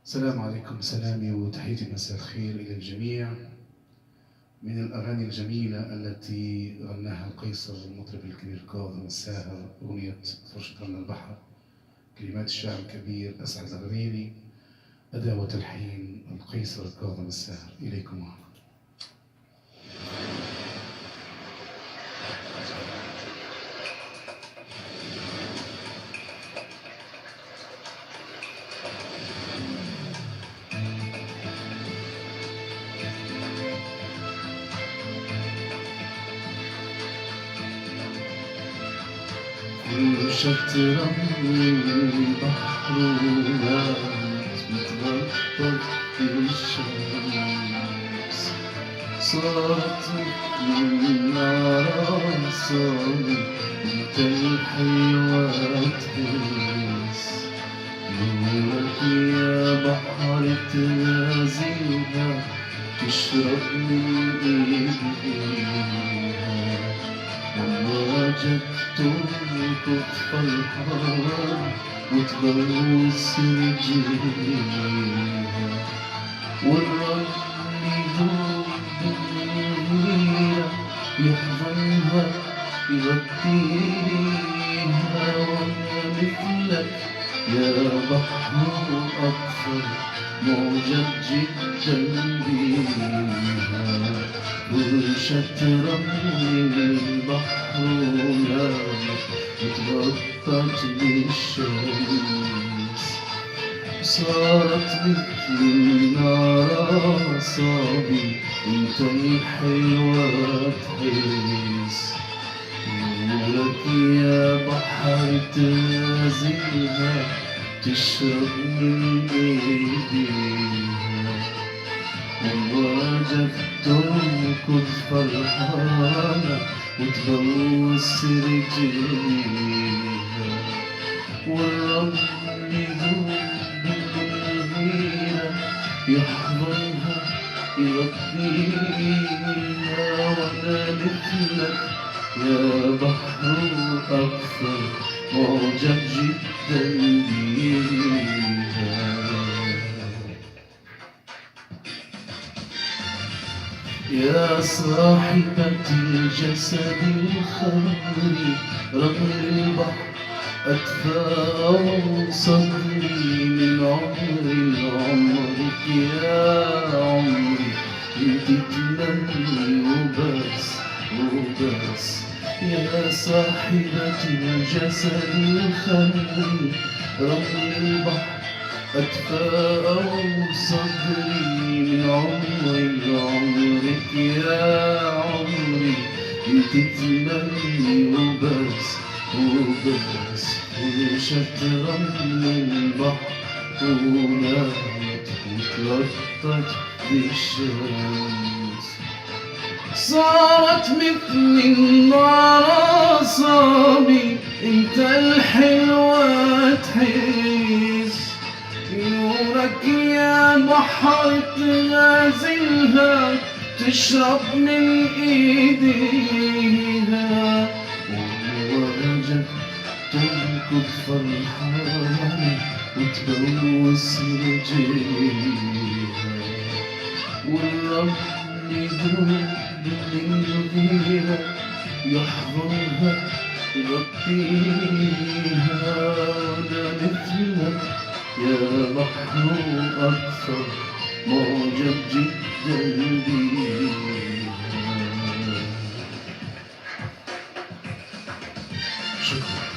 السلام عليكم، سلامي وتحياتي مساء الخير إلى الجميع. من الأغاني الجميلة التي غناها القيصر المطرب الكبير كاظم الساهر، أغنية فرشة من البحر، كلمات الشاعر الكبير أسعد الغريري، أداء وتلحين القيصر كاظم الساهر. إليكم معنا. فرشة رمل البحر ومات متغطت بالشمس، صارت من عراساني انت الحلوة تحس، نورك يا بحر تنازلها تشرب من ايديها، أمواجك تركض فرحان وتغوص رجليها، والرمل يذوب بالغيرة يحضنها يغطيها، وأنا مثلك يا بحر أكثر معجب جدا بيها. فرشة رمل البحر نامت وتغطت بالشمس، صارت مثل النار أعصابي انت الحلوة تحس، نورك يا بحر تنازلها تشرب من ايديها، أمواجك تركض فرحانة وتغوص رجليها، والرمل يذوب بالغيرة يحضنها يغطيها، وأنا مثلك يا بحر أكثر معجب جدا بيها. يا صاحبة الجسد الخمري، رمل البحر أدفأ صدري من عمري لعمرك يا عمري، انت تمني وبس وبس. يا صاحبة الجسد الخمري، رمل البحر أدفأ صدري من عمري لعمرك يا عمري، انت تمني وبس وبس. فرشة رمل البحر ونامت وتغطت بالشمس، صارت مثل النار أعصابي انت الحلوة تحس، نورك يا بحر تنازلها تشرب من ايديها، وأمواجك تركض فرحانة وتغوص رجليها، والرمل يذوب بالغيرة يحضنها يغطيها، وأنا مثلك يا بحر أكثر معجب جدا بيها. شكرا.